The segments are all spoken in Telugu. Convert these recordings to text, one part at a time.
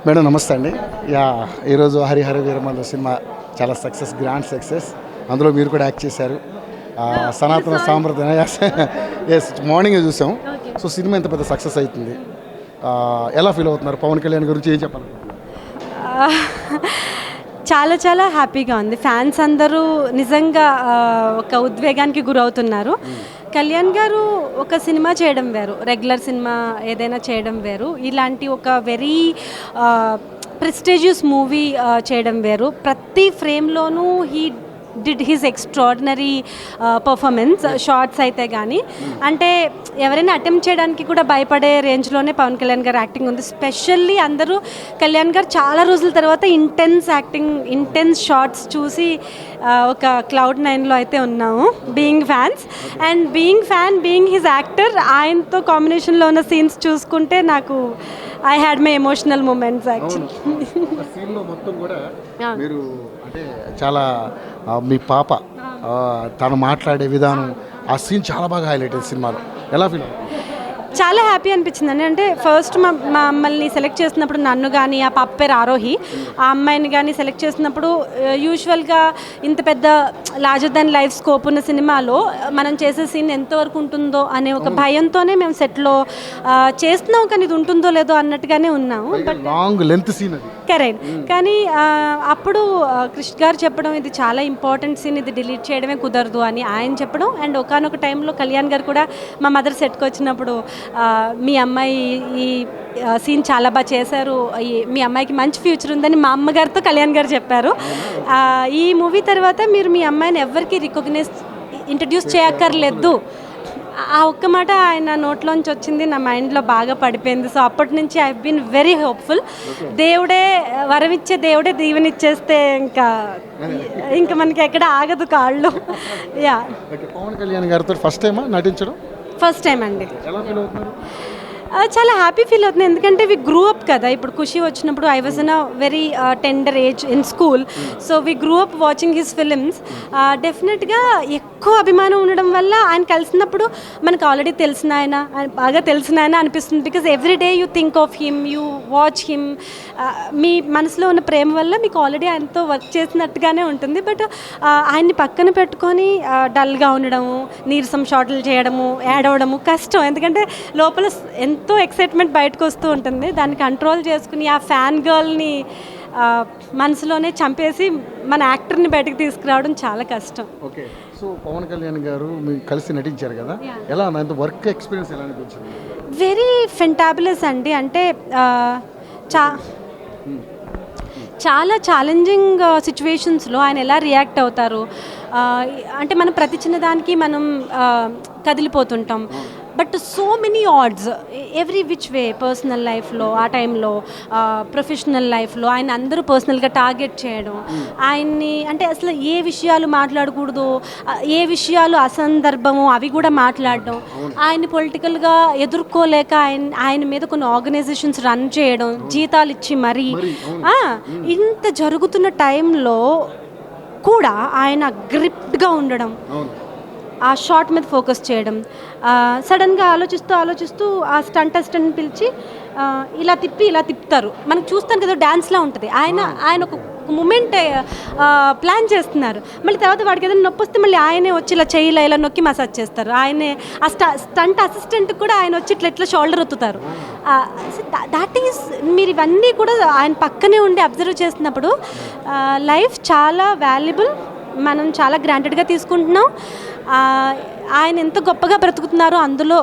మేడం నమస్తే అండి. ఈరోజు హరిహర వీరమల్లు సినిమా చాలా గ్రాండ్ సక్సెస్. అందులో మీరు కూడా యాక్ట్ చేశారు. సనాతన సాంప్రదాయ ఎస్ మార్నింగే చూసాం. సో సినిమా ఎంత పెద్ద సక్సెస్ అవుతుంది, ఎలా ఫీల్ అవుతున్నారు? పవన్ కళ్యాణ్ గురించి ఏం చెప్పాలి? చాలా చాలా హ్యాపీగా ఉంది. ఫ్యాన్స్ అందరూ నిజంగా ఒక ఉద్వేగానికి గురవుతున్నారు. కళ్యాణ్ గారు ఒక సినిమా చేయడం వేరు, రెగ్యులర్ సినిమా ఏదైనా చేయడం వేరు, ఇలాంటి ఒక వెరీ ప్రెస్టీజియస్ మూవీ చేయడం వేరు. ప్రతి ఫ్రేమ్లోనూ did his extraordinary performance. Shorts అయితే కానీ అంటే ఎవరైనా అటెంప్ట్ చేయడానికి కూడా భయపడే రేంజ్లోనే పవన్ కళ్యాణ్ గారు యాక్టింగ్ ఉంది. స్పెషల్లీ అందరూ కళ్యాణ్ గారు చాలా రోజుల తర్వాత ఇంటెన్స్ యాక్టింగ్, ఇంటెన్స్ షార్ట్స్ చూసి ఒక క్లౌడ్ 9లో అయితే ఉన్నాము being fans. And being his actor, ఆయనతో కాంబినేషన్లో ఉన్న సీన్స్ చూసుకుంటే నాకు I had my emotional moments actually. మీరు అంటే చాలా మీ పాప తను మాట్లాడే విధానం, ఆ సీన్ చాలా బాగా హైలైట్ అయ్యింది సినిమాలో. ఎలా ఫీల్ అవుతుంది? చాలా హ్యాపీ అనిపించిందండి. అంటే ఫస్ట్ మమ్మల్ని సెలెక్ట్ చేసినప్పుడు నన్ను కానీ, ఆ పాప పేరు ఆరోహి, ఆ అమ్మాయిని కానీ సెలెక్ట్ చేసినప్పుడు యూజువల్గా ఇంత పెద్ద లార్జర్ దాన్ లైఫ్ స్కోప్ ఉన్న సినిమాలో మనం చేసే సీన్ ఎంతవరకు ఉంటుందో అనే ఒక భయంతోనే మేము సెట్లో చేస్తున్నాం, కానీ ఇది ఉంటుందో లేదో అన్నట్టుగానే ఉన్నాము. బట్ లాంగ్ లెంత్ సీన్ అది కరెక్ట్. కానీ అప్పుడు కృష్ణ గారు చెప్పడం, ఇది చాలా ఇంపార్టెంట్ సీన్, ఇది డిలీట్ చేయడమే కుదరదు అని ఆయన చెప్పడం. అండ్ ఒకనొక టైంలో కళ్యాణ్ గారు కూడా మా మదర్ సెట్కి వచ్చినప్పుడు మీ అమ్మాయి ఈ సీన్ చాలా బాగా చేశారు, మీ అమ్మాయికి మంచి ఫ్యూచర్ ఉందని మా అమ్మగారితో కళ్యాణ్ గారు చెప్పారు. ఈ మూవీ తర్వాత మీరు మీ అమ్మాయిని ఎవరికి ఇంట్రడ్యూస్ చేయక్కర్లేదు, ఆ ఒక్క మాట ఆయన నోట్లోంచి వచ్చింది, నా మైండ్లో బాగా పడిపోయింది. సో అప్పటి నుంచి ఐ బీన్ వెరీ హోప్ఫుల్. దేవుడే వరమిచ్చే, దేవుడే దీవెనిచ్చేస్తే ఇంకా మనకి ఎక్కడ ఆగదు కాళ్ళు. యా, పవన్ కళ్యాణ్ గారితో ఫస్ట్ టైమా నటించడం? ఫస్ట్ టైం అండి. చాలా హ్యాపీ ఫీల్ అవుతుంది, ఎందుకంటే వి గ్రూ అప్ కదా. ఇప్పుడు ఖుషి వచ్చినప్పుడు I was in a very tender age in school. So we grew up watching his films. డెఫినెట్గా ఎక్కువ అభిమానం ఉండడం వల్ల ఆయన కలిసినప్పుడు మనకు ఆల్రెడీ తెలిసిన ఆయన, బాగా తెలిసిన ఆయన అనిపిస్తుంది. Because every day you think of him, you watch him. మీ మనసులో ఉన్న ప్రేమ వల్ల మీకు ఆల్రెడీ ఆయనతో వర్క్ చేసినట్టుగానే ఉంటుంది. బట్ ఆయన్ని పక్కన పెట్టుకొని డల్గా ఉండడము, నీరసం షాట్లు చేయడము, ఏడవడము కష్టం. ఎందుకంటే లోపల ఎంతో ఎక్సైట్మెంట్ బయటకు వస్తూ ఉంటుంది. దాన్ని కంట్రోల్ చేసుకుని ఆ ఫ్యాన్ గర్ల్ని మనసులోనే చంపేసి మన యాక్టర్ని బయటకు తీసుకురావడం చాలా కష్టం. ఓకే, సో పవన్ కళ్యాణ్ గారు మీరు కలిసి నటించారు కదా, ఎలా వర్క్ ఎక్స్పీరియన్స్ ఎలా అనిపించింది? వెరీ ఫెంటాబులస్ అండి. అంటే చాలా ఛాలెంజింగ్ సిచ్యువేషన్స్లో ఆయన ఎలా రియాక్ట్ అవుతారు. అంటే మనం ప్రతి చిన్నదానికి మనం కదిలిపోతుంటాం. But so many odds every which way, personal లైఫ్లో, ఆ టైంలో ప్రొఫెషనల్ లైఫ్లో ఆయన అందరూ పర్సనల్గా టార్గెట్ చేయడం, ఆయన్ని అంటే అసలు ఏ విషయాలు మాట్లాడకూడదు, ఏ విషయాలు అసందర్భము అవి కూడా మాట్లాడడం, ఆయన పొలిటికల్గా ఎదుర్కోలేక ఆయన మీద కొన్ని ఆర్గనైజేషన్స్ రన్ చేయడం, జీతాలు ఇచ్చి మరీ ఇంత జరుగుతున్న టైంలో కూడా ఆయన గ్రిప్డ్గా ఉండడం, ఆ షాట్ మీద ఫోకస్ చేయడం, సడన్గా ఆలోచిస్తూ ఆ స్టంట్ పిలిచి ఇలా తిప్పుతారు. మనకు చూస్తాను కదా డ్యాన్స్లా ఉంటుంది. ఆయన ఒక మూమెంట్ ప్లాన్ చేస్తున్నారు. మళ్ళీ తర్వాత వాడికి ఏదైనా నొప్పి వస్తే మళ్ళీ ఆయనే వచ్చి ఇలా చేయిలా ఇలా నొక్కి మసాజ్ చేస్తారు. ఆయనే ఆ స్టంట్ అసిస్టెంట్ కూడా ఆయన వచ్చి ఇట్లా షోల్డర్ ఒత్తుతారు. దాట్ ఈస్, మీరు ఇవన్నీ కూడా ఆయన పక్కనే ఉండి అబ్జర్వ్ చేస్తున్నప్పుడు లైఫ్ చాలా వాల్యుబుల్, మనం చాలా గ్రాంటెడ్గా తీసుకుంటున్నాం. ఆయన ఎంత గొప్పగా బ్రతుకుతున్నారో, అందులో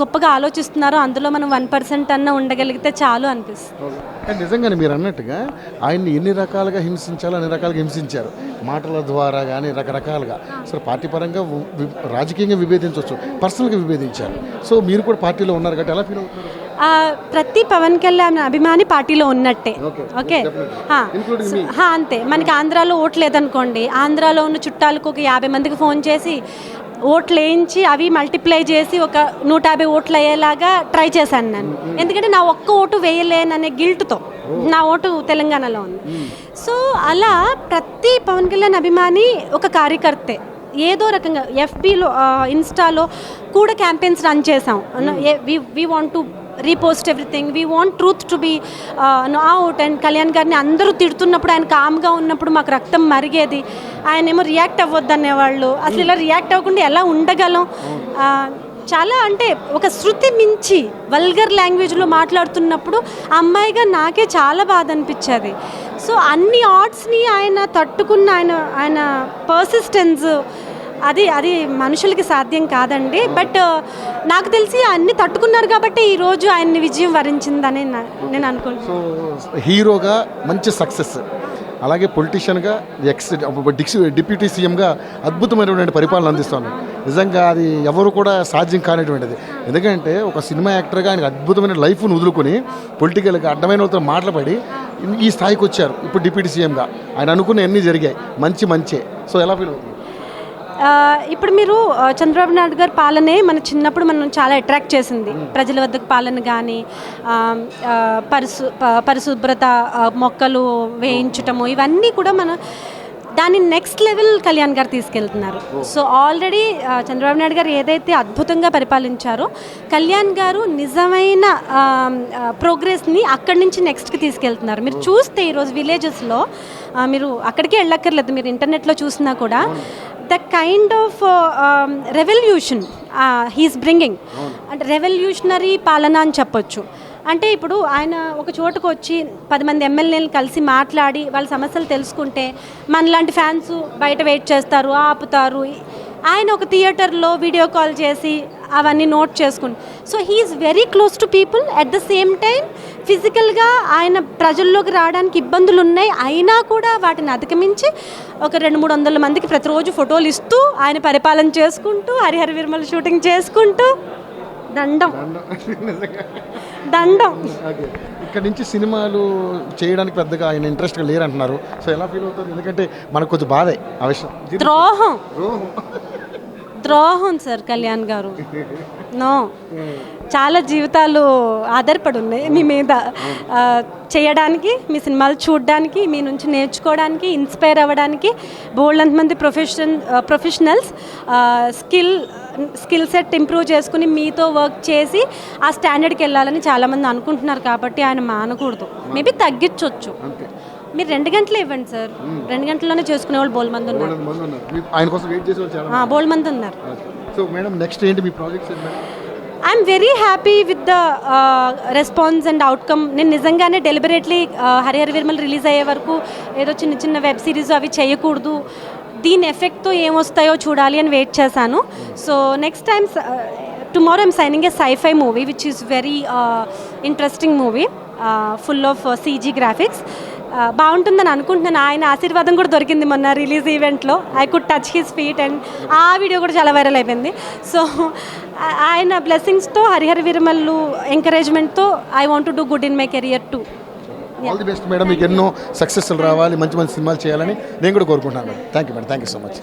గొప్పగా ఆలోచిస్తున్నారో, అందులో మనం 1% అన్న ఉండగలిగితే చాలు అనిపిస్తుంది. నిజంగానే మీరు అన్నట్టుగా ఆయన్ని ఎన్ని రకాలుగా హింసించాలో అన్ని రకాలుగా హింసించారు, మాటల ద్వారా కానీ రకరకాలుగా. సరే పార్టీ పరంగా రాజకీయంగా విభేదించవచ్చు, పర్సనల్గా విభేదించారు. సో మీరు కూడా పార్టీలో ఉన్నారు కాబట్టి ఎలా ఫీల్ అవుతున్నారు? ప్రతి పవన్ కళ్యాణ్ అభిమాని పార్టీలో ఉన్నట్టే. ఓకే, అంతే. మనకి ఆంధ్రాలో ఓట్లు లేదనుకోండి, ఆంధ్రాలో ఉన్న చుట్టాలకు ఒక 50 మందికి ఫోన్ చేసి ఓట్లు వేయించి అవి మల్టిప్లై చేసి ఒక 150 ఓట్లు అయ్యేలాగా ట్రై చేశాను నేను. ఎందుకంటే నా ఒక్క ఓటు వేయలేననే గిల్ట్తో నా ఓటు తెలంగాణలో ఉంది. సో అలా ప్రతి పవన్ కళ్యాణ్ అభిమాని ఒక కార్యకర్తే. ఏదో రకంగా ఎఫ్బీలో, ఇన్స్టాలో కూడా క్యాంపెయిన్స్ రన్ చేసాం. We want to repost everything, we want truth to be out. And Kalyan గారిని అందరూ తిడుతున్నప్పుడు ఆయన కామ్గా ఉన్నప్పుడు మాకు రక్తం మరిగేది. ఆయన ఏమో రియాక్ట్ అవ్వద్దు అనేవాళ్ళు. అసలు ఇలా రియాక్ట్ అవ్వకుండా ఎలా ఉండగలం? చాలా అంటే ఒక శృతి మించి వల్గర్ లాంగ్వేజ్లో మాట్లాడుతున్నప్పుడు ఆ అమ్మాయిగా నాకే చాలా బాధ అనిపించేది. సో అన్ని ఆర్ట్స్ని ఆయన తట్టుకున్న ఆయన పర్సిస్టెన్స్ అది మనుషులకి సాధ్యం కాదండి. బట్ నాకు తెలిసి అన్ని తట్టుకున్నారు కాబట్టి ఈరోజు ఆయన్ని విజయం వరించిందని నేను అనుకుంటున్నాను. సో హీరోగా మంచి సక్సెస్, అలాగే పొలిటీషియన్గా డిప్యూటీ సీఎంగా అద్భుతమైనటువంటి పరిపాలన అందిస్తాను. నిజంగా అది ఎవరు కూడా సాధ్యం కానిటువంటిది. ఎందుకంటే ఒక సినిమా యాక్టర్గా ఆయన అద్భుతమైన లైఫ్ను వదులుకొని పొలిటికల్గా అడ్డమైన వాళ్ళతో మాట్లాడి ఈ స్థాయికి వచ్చారు. ఇప్పుడు డిప్యూటీ సీఎంగా ఆయన అనుకున్న అన్నీ జరిగాయి, మంచి. సో ఎలా ఫీల్ అవుతుంది? ఇప్పుడు మీరు చంద్రబాబు నాయుడు గారి పాలనే మన చిన్నప్పుడు మనం చాలా అట్రాక్ట్ చేసింది. ప్రజల వద్దకు పాలన కానీ, పరిశుభ్రత, మొక్కలు వేయించటము, ఇవన్నీ కూడా దాన్ని నెక్స్ట్ లెవెల్ కళ్యాణ్ గారు తీసుకెళ్తున్నారు. సో ఆల్రెడీ చంద్రబాబు నాయుడు గారు ఏదైతే అద్భుతంగా పరిపాలించారో కళ్యాణ్ గారు నిజమైన ప్రోగ్రెస్ని అక్కడి నుంచి నెక్స్ట్కి తీసుకెళ్తున్నారు. మీరు చూస్తే ఈరోజు విలేజెస్లో మీరు అక్కడికే వెళ్ళక్కర్లేదు, మీరు ఇంటర్నెట్లో చూసినా కూడా the kind of revolution he's bringing, అంటే రెవల్యూషనరీ పాలన అని చెప్పొచ్చు. అంటే ఇప్పుడు ఆయన ఒక చోటుకు వచ్చి 10 మంది ఎమ్మెల్యేలు కలిసి మాట్లాడి వాళ్ళ సమస్యలు తెలుసుకుంటే మనలాంటి ఫ్యాన్స్ బయట వెయిట్ చేస్తారు, ఆపుతారు. ఆయన ఒక థియేటర్లో వీడియో కాల్ చేసి అవన్నీ నోట్ చేసుకుంటారు. So he's very close to people. At the same time ఫిజికల్గా ఆయన ప్రజల్లోకి రావడానికి ఇబ్బందులు ఉన్నాయి, అయినా కూడా వాటిని అధిగమించి ఒక 200-300 మందికి ప్రతిరోజు ఫోటోలు ఇస్తూ ఆయన పరిపాలన చేసుకుంటూ హరిహర వీరమల షూటింగ్ చేసుకుంటూ దండం. ఇక్కడ నుంచి సినిమాలు చేయడానికి పెద్దగా ఆయన ఇంట్రెస్ట్గా లేరంటున్నారు. సో ఎలా ఫీల్ అవుతుంది? ఎందుకంటే మనకు కొంచెం బాధే ఆ విషయం. ద్రోహం సార్ కళ్యాణ్ గారు. నో, చాలా జీవితాలు ఆధారపడి ఉన్నాయి మీ మీద. చేయడానికి, మీ సినిమాలు చూడడానికి, మీ నుంచి నేర్చుకోవడానికి, ఇన్స్పైర్ అవ్వడానికి బోల్డంతమంది ప్రొఫెషనల్స్ స్కిల్ సెట్ ఇంప్రూవ్ చేసుకుని మీతో వర్క్ చేసి ఆ స్టాండర్డ్కి వెళ్ళాలని చాలామంది అనుకుంటున్నారు. కాబట్టి ఆయన మానకూడదు, మేబీ తగ్గించవచ్చు. మీరు 2 గంటలు ఇవ్వండి సార్, 2 గంటల్లోనే చేసుకునే వాళ్ళు బోల్ మంది ఉన్నారు. బోల్ మంది ఉన్నారు. I'm very happy with the response and outcome. నేను నిజంగానే డెలిబరేట్లీ హరిహర వీరమల్ రిలీజ్ అయ్యే వరకు ఏదో చిన్న వెబ్ సిరీస్ అవి చేయకూడదు, దీని ఎఫెక్ట్తో ఏమొస్తాయో చూడాలి అని వెయిట్ చేశాను. So next time tomorrow I'm signing a sci-fi movie which is very interesting movie, full of CG graphics. బాగుంటుందని అనుకుంటున్నాను. ఆయన ఆశీర్వాదం కూడా దొరికింది మొన్న రిలీజ్ ఈవెంట్లో. I could touch his feet and ఆ వీడియో కూడా చాలా వైరల్ అయిపోయింది. సో ఆయన బ్లెస్సింగ్స్తో, హరిహర వీరమల్లు ఎంకరేజ్మెంట్తో I want to do good in my career too. All the best madam, మీకు ఎన్నో సక్సెస్లు రావాలి, మంచి సినిమాలు చేయాలని నేను కూడా కోరుకుంటున్నాను. Thank you madam, thank you so much.